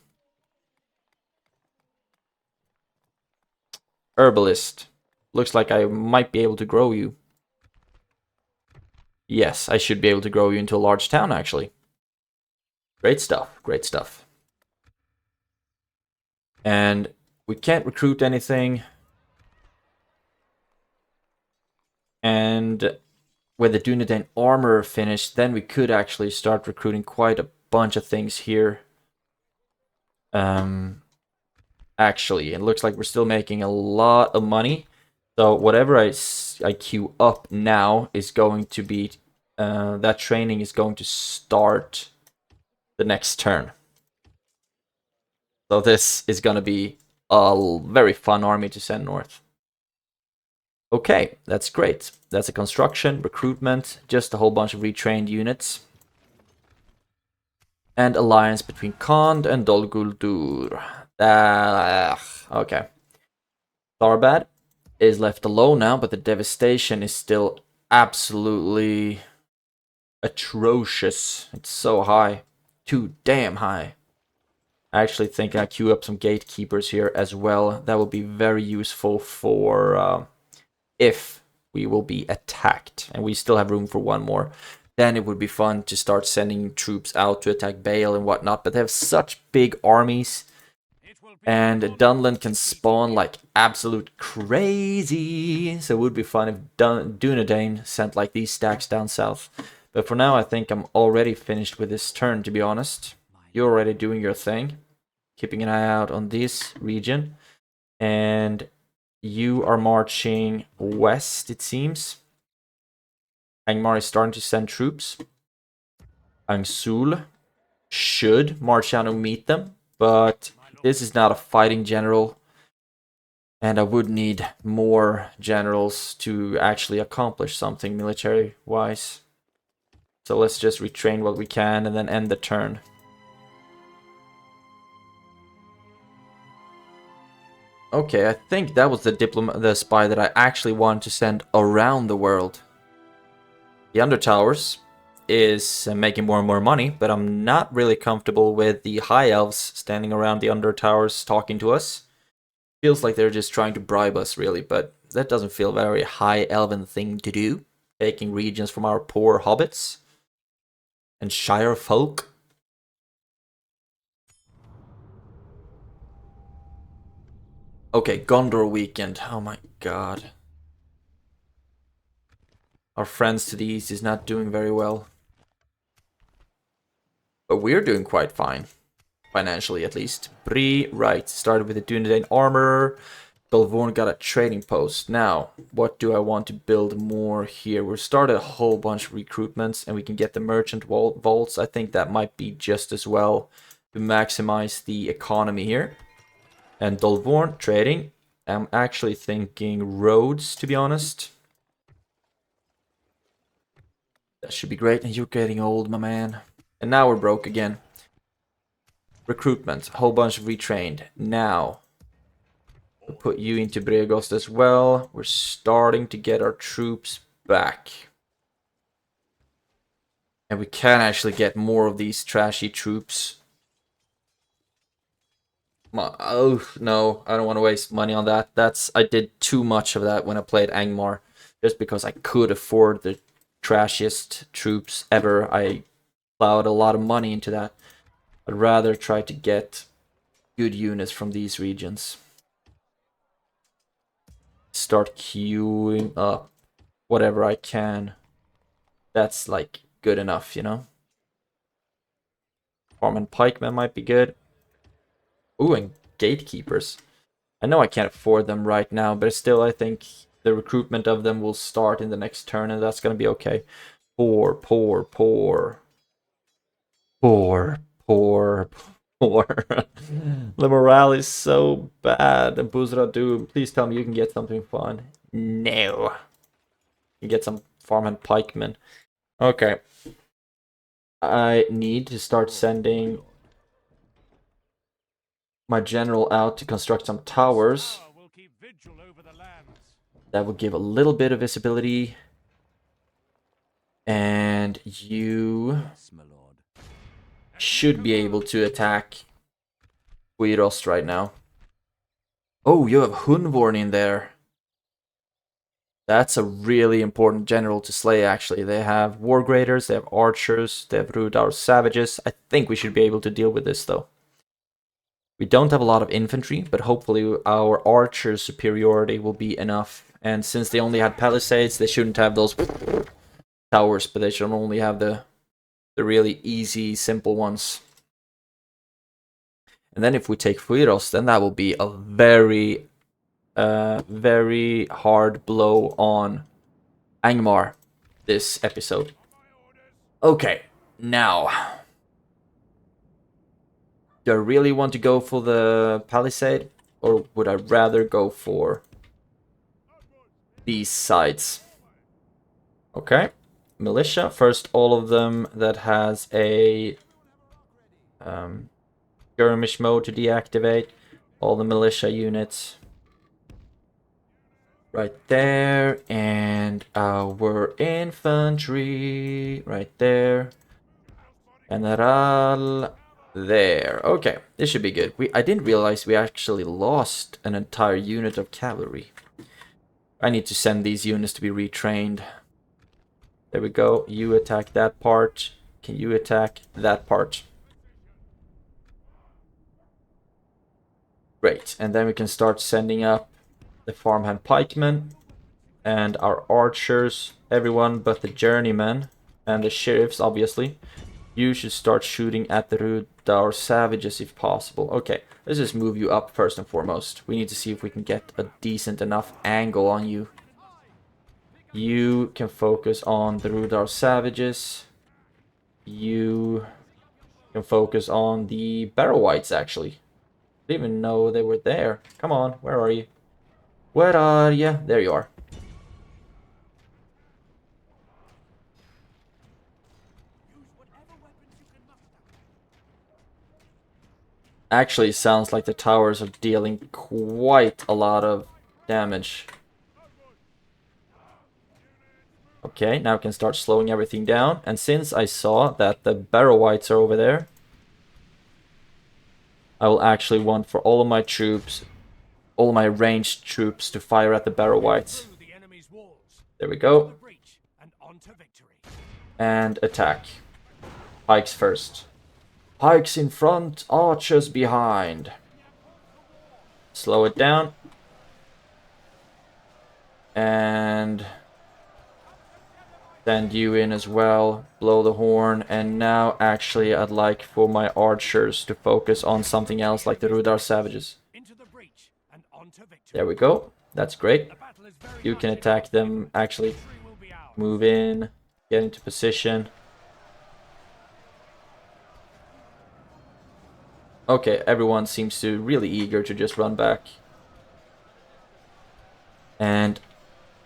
Herbalist. Looks like I might be able to grow you. Yes, I should be able to grow you into a large town, actually. Great stuff, great stuff. And we can't recruit anything. And with the Dunedain armor finished, then we could actually start recruiting quite a bunch of things here. Actually, it looks like we're still making a lot of money. So whatever I queue up now is going to be... that training is going to start the next turn. So this is going to be a very fun army to send north. Okay, that's great. That's a construction, recruitment, just a whole bunch of retrained units. And alliance between Khand and Dol Guldur. Okay. Tharbad is left alone now, but the devastation is still absolutely atrocious. It's so high. Too damn high. I actually think I queue up some gatekeepers here as well. That will be very useful for if we will be attacked. And we still have room for one more. Then it would be fun to start sending troops out to attack Bale and whatnot. But they have such big armies. And Dunland can spawn like absolute crazy. So it would be fun if Dunedain sent like these stacks down south. But for now, I think I'm already finished with this turn, to be honest. You're already doing your thing. Keeping an eye out on this region. And you are marching west, it seems. Angmar is starting to send troops. Angsul should march down and meet them. But this is not a fighting general. And I would need more generals to actually accomplish something military-wise. So let's just retrain what we can and then end the turn. Okay, I think that was the spy that I actually wanted to send around the world. The Undertowers is making more and more money, but I'm not really comfortable with the High Elves standing around the Undertowers talking to us. Feels like they're just trying to bribe us, really, but that doesn't feel a very High Elven thing to do. Taking regions from our poor hobbits. And Shire folk. Okay, Gondor weekend. Oh my god. Our friends to the east is not doing very well. But we're doing quite fine. Financially, at least. Bree, right. Started with the Dunedain armor. Belvorn got a trading post. Now, what do I want to build more here? We've started a whole bunch of recruitments, and we can get the merchant vaults. I think that might be just as well to maximize the economy here. And Dolvorn, trading. I'm actually thinking roads, to be honest. That should be great. And you're getting old, my man. And now we're broke again. Recruitment. A whole bunch of retrained. Now, we'll put you into Bregost as well. We're starting to get our troops back. And we can actually get more of these trashy troops. Oh, no. I don't want to waste money on that. I did too much of that when I played Angmar. Just because I could afford the trashiest troops ever. I plowed a lot of money into that. I'd rather try to get good units from these regions. Start queuing up whatever I can. That's like good enough, you know? Farming pikemen might be good. Ooh, and gatekeepers. I know I can't afford them right now, but still I think the recruitment of them will start in the next turn, and that's going to be okay. Poor, poor, poor. Poor, poor, poor. The morale is so bad. And Buzra Doom, please tell me you can get something fun. No. You get some farming pikemen. Okay. I need to start sending my general out to construct some towers. That will give a little bit of visibility. And you should be able to attack Guirost right now. Oh, you have Hunvorn in there. That's a really important general to slay, actually. They have War Graders, they have Archers, they have Rudar Savages. I think we should be able to deal with this, though. We don't have a lot of infantry, but hopefully our Archer superiority will be enough. And since they only had Palisades, they shouldn't have those towers, but they should only have the really easy, simple ones. And then if we take Fuiros, then that will be a very hard blow on Angmar this episode. Okay, now. Do I really want to go for the Palisade? Or would I rather go for these sides? Okay, militia. First, all of them that has a skirmish mode to deactivate. All the militia units. Right there, and our infantry right there, general there. Okay, this should be good. I didn't realize we actually lost an entire unit of cavalry. I need to send these units to be retrained. There we go. You attack that part. Can you attack that part? Great, and then we can start sending up the farmhand pikemen and our archers, everyone but the journeymen and the sheriffs, obviously. You should start shooting at the Rudar savages if possible. Okay, let's just move you up first and foremost. We need to see if we can get a decent enough angle on you. You can focus on the Rudar savages. You can focus on the Barrow Whites, actually. I didn't even know they were there. Come on, where are you? Where are you? There you are. Actually, sounds like the towers are dealing quite a lot of damage. Okay, now we can start slowing everything down. And since I saw that the Barrow Whites are over there, I will actually want for all of my troops, all my ranged troops, to fire at the Barrow Whites. There we go. And attack. Pikes first. Pikes in front, archers behind. Slow it down. And send you in as well. Blow the horn. And now actually I'd like for my archers to focus on something else like the Rudar savages. There we go. That's great. You can attack them. Actually, move in. Get into position. Okay, everyone seems to really eager to just run back. And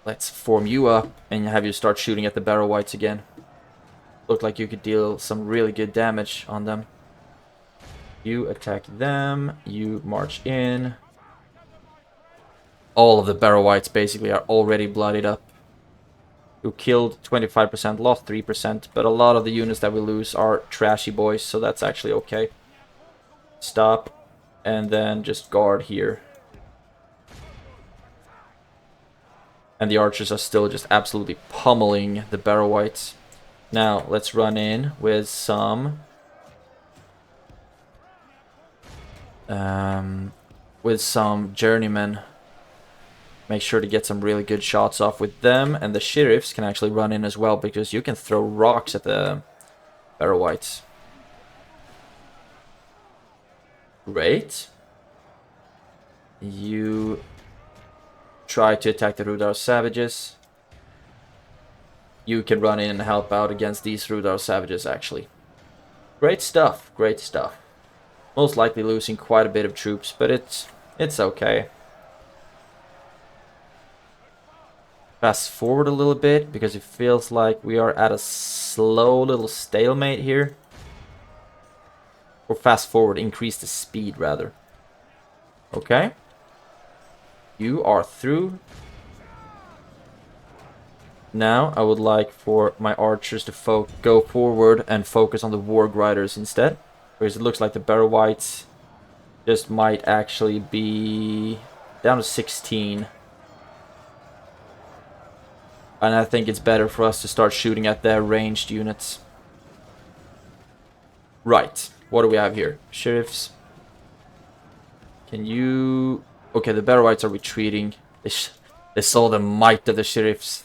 let's form you up and have you start shooting at the Barrow Whites again. Looked like you could deal some really good damage on them. You attack them. You march in. All of the Barrow Whites basically are already bloodied up. You killed 25%, lost 3%, but a lot of the units that we lose are trashy boys, so that's actually okay. Stop, and then just guard here. And the archers are still just absolutely pummeling the Barrow Whites. Now, let's run in with some journeymen. Make sure to get some really good shots off with them, and the sheriffs can actually run in as well, because you can throw rocks at the Barrow Whites. Great. You try to attack the Rudar savages. You can run in and help out against these Rudar savages, actually. Great stuff, great stuff. Most likely losing quite a bit of troops, but it's okay. Fast forward a little bit, because it feels like we are at a slow little stalemate here. Or fast forward, increase the speed, rather. Okay. You are through. Now, I would like for my archers to go forward and focus on the Warg Riders instead. Whereas it looks like the Barrow Whites just might actually be down to 16. And I think it's better for us to start shooting at their ranged units. Right. What do we have here? Sheriffs. Can you... Okay, the Barrow Whites are retreating. They saw the might of the Sheriffs.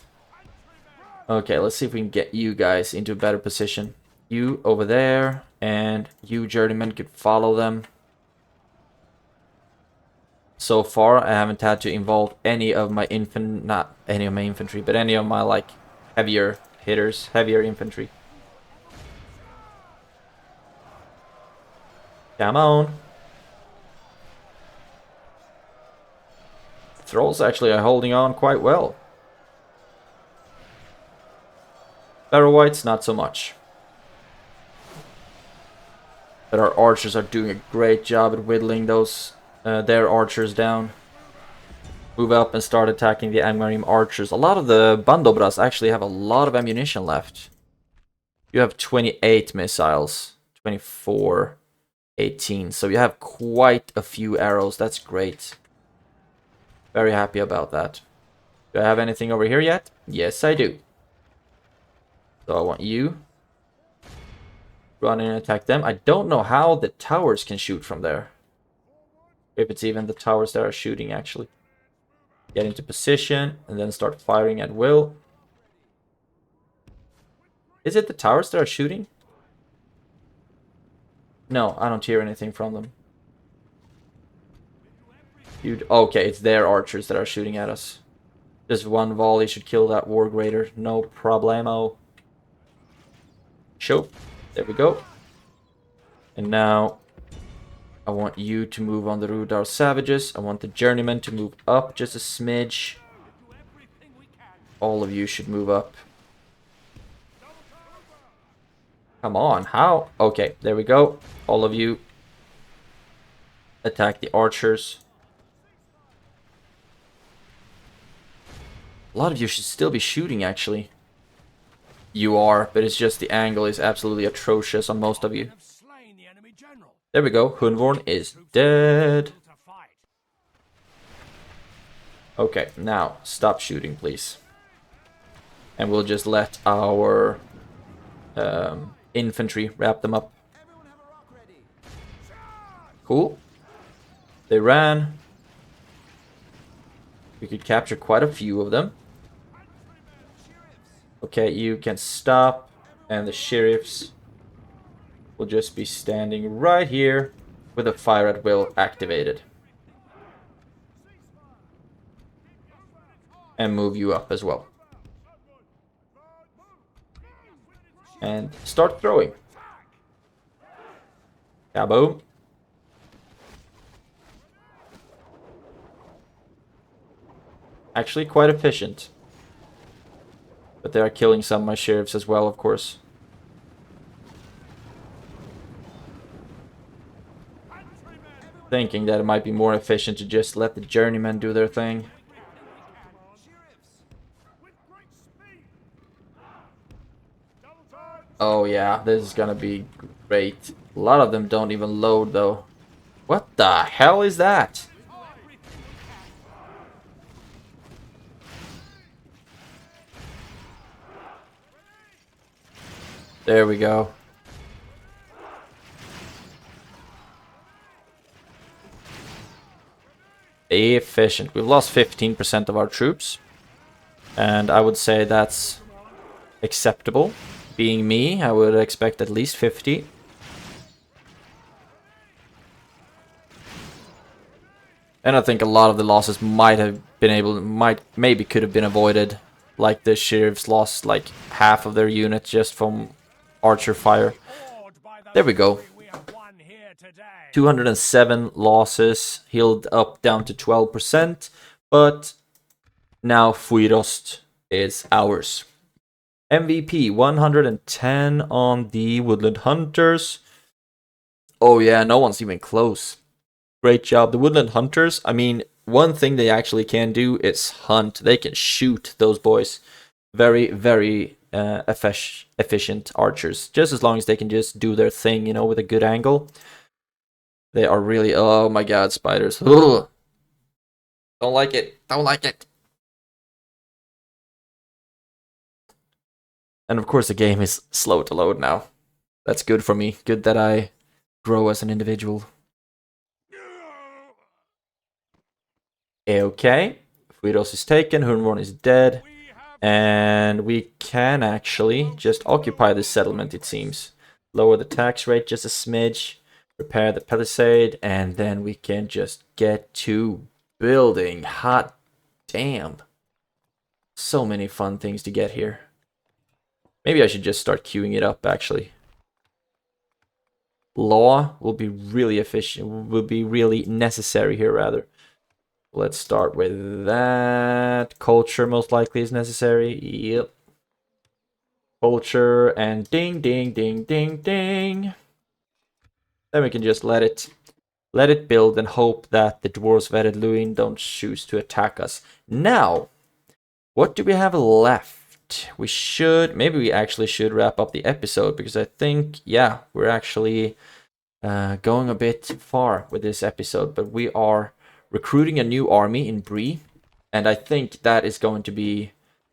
Okay, let's see if we can get you guys into a better position. You over there, and you journeymen could follow them. So far, I haven't had to involve any of my not any of my infantry, but any of my, like, heavier hitters, heavier infantry. Come on. Thralls actually are holding on quite well. Barrow Whites, not so much. But our archers are doing a great job at whittling those their archers down. Move up and start attacking the Angmarim archers. A lot of the Bandobras actually have a lot of ammunition left. You have 28 missiles, 24, 18. So you have quite a few arrows. That's great. Very happy about that. Do I have anything over here yet? Yes, I do. So I want you. Run in and attack them. I don't know how the towers can shoot from there. If it's even the towers that are shooting, actually. Get into position and then start firing at will. Is it the towers that are shooting? No, I don't hear anything from them. Okay, it's their archers that are shooting at us. Just one volley should kill that Warg Raider. No problemo. Show. There we go. And now I want you to move on the Rudar savages. I want the journeymen to move up just a smidge. All of you should move up. Come on, how? Okay, there we go. All of you attack the archers. A lot of you should still be shooting, actually. You are, but it's just the angle is absolutely atrocious on most of you. There we go. Hunvorn is dead. Okay, now stop shooting, please. And we'll just let our infantry wrap them up. Cool. They ran. We could capture quite a few of them. Okay, you can stop. And the sheriffs will just be standing right here with a fire at will activated. And move you up as well. And start throwing. Kaboom. Actually quite efficient. But they are killing some of my sheriffs as well, of course. Thinking that it might be more efficient to just let the journeymen do their thing. Oh yeah, this is gonna be great. A lot of them don't even load though. What the hell is that? There we go. Efficient. We've lost 15% of our troops. And I would say that's acceptable. Being me, I would expect at least 50. And I think a lot of the losses might have been maybe could have been avoided. Like the sheriffs lost like half of their unit just from archer fire. There we go. 207 losses, healed up down to 12%, but now Fuirost is ours. MVP 110 on the Woodland Hunters. Oh yeah, no one's even close. Great job. The Woodland Hunters, I mean, one thing they actually can do is hunt. They can shoot, those boys. Very, very efficient archers. Just as long as they can just do their thing, you know, with a good angle. They are really... Oh my god, spiders. Ugh. Don't like it. Don't like it. And of course the game is slow to load now. That's good for me. Good that I grow as an individual. Okay. Fuiros is taken. Hurnvorn is dead. And we can actually just occupy this settlement, it seems. Lower the tax rate just a smidge. Repair the palisade. And then we can just get to building. Hot damn. So many fun things to get here. Maybe I should just start queuing it up, actually. Law will be really efficient, will be really necessary here, rather. Let's start with that. Culture most likely is necessary. Yep. Culture and ding, ding, ding, ding, ding. Then we can just let it build and hope that the dwarves of Eredluin don't choose to attack us. Now, what do we have left? Maybe we actually should wrap up the episode, because I think, yeah, we're actually going a bit far with this episode, but we are recruiting a new army in Bree, and I think that is going to be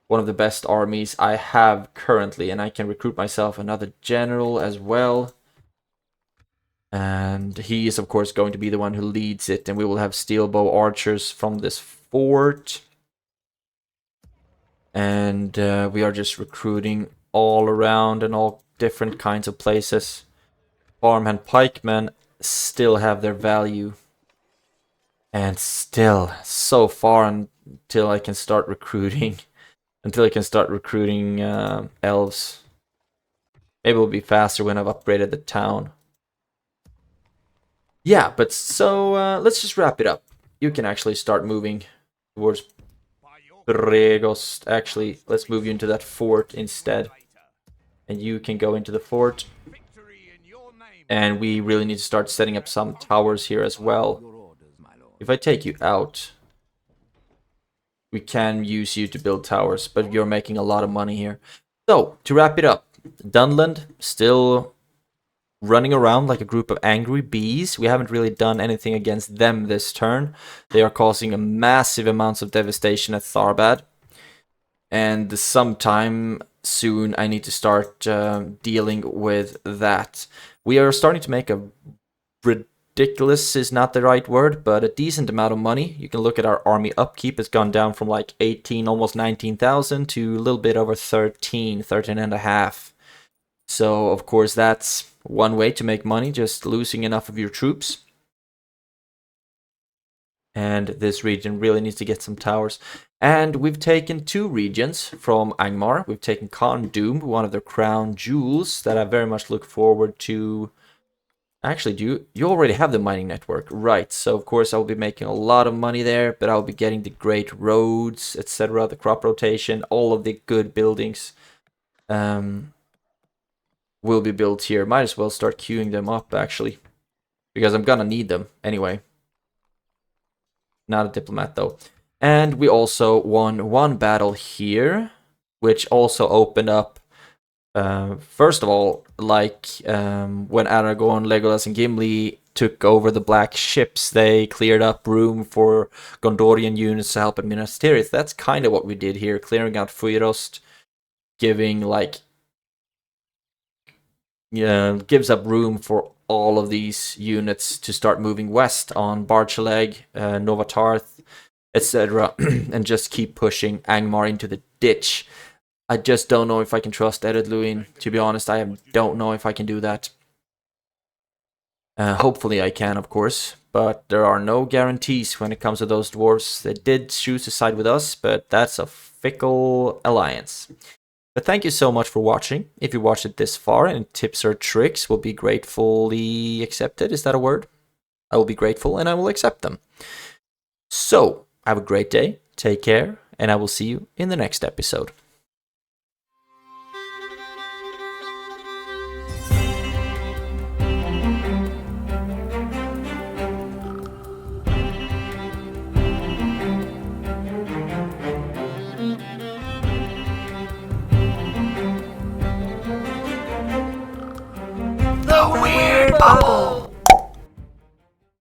one of the best armies I have currently, and I can recruit myself another general as well. And he is, of course, going to be the one who leads it, and we will have steel bow archers from this fort. And we are just recruiting all around and all different kinds of places. Farmhand pikemen still have their value. And still, so far until I can start recruiting. Elves. Maybe it'll be faster when I've upgraded the town. Yeah, but so let's just wrap it up. You can actually start moving towards Bregost. Actually, let's move you into that fort instead. And you can go into the fort. And we really need to start setting up some towers here as well. If I take you out, we can use you to build towers, but you're making a lot of money here. So, to wrap it up, Dunland still running around like a group of angry bees. We haven't really done anything against them this turn. They are causing a massive amounts of devastation at Tharbad. And sometime soon I need to start dealing with that. We are starting to make a ridiculous is not the right word, but a decent amount of money. You can look at our army upkeep. It's gone down from like 18, almost 19,000 to a little bit over 13 and a half. So, of course, that's one way to make money, just losing enough of your troops. And this region really needs to get some towers. And we've taken 2 regions from Angmar. We've taken Khan Doom, one of their crown jewels that I very much look forward to. Actually, you already have the mining network, right? So, of course, I'll be making a lot of money there, but I'll be getting the great roads, etc., the crop rotation, all of the good buildings. Will be built here. Might as well start queuing them up, actually, because I'm gonna need them anyway. Not a diplomat, though. And we also won 1 battle here, which also opened up, first of all, like when Aragorn, Legolas, and Gimli took over the Black Ships, they cleared up room for Gondorian units to help at Minas Tirith. That's kind of what we did here, clearing out Fuirost, giving, like, gives up room for all of these units to start moving west on Barchaleg, Novatarth, etc. and just keep pushing Angmar into the ditch. I just don't know if I can trust Eredluin. To be honest, I don't know if I can do that. Hopefully I can, of course. but there are no guarantees when it comes to those dwarves. They did choose to side with us, but that's a fickle alliance. But thank you so much for watching. If you watched it this far, and tips or tricks will be gratefully accepted. Is that a word? I will be grateful and I will accept them. So, have a great day, take care, and I will see you in the next episode.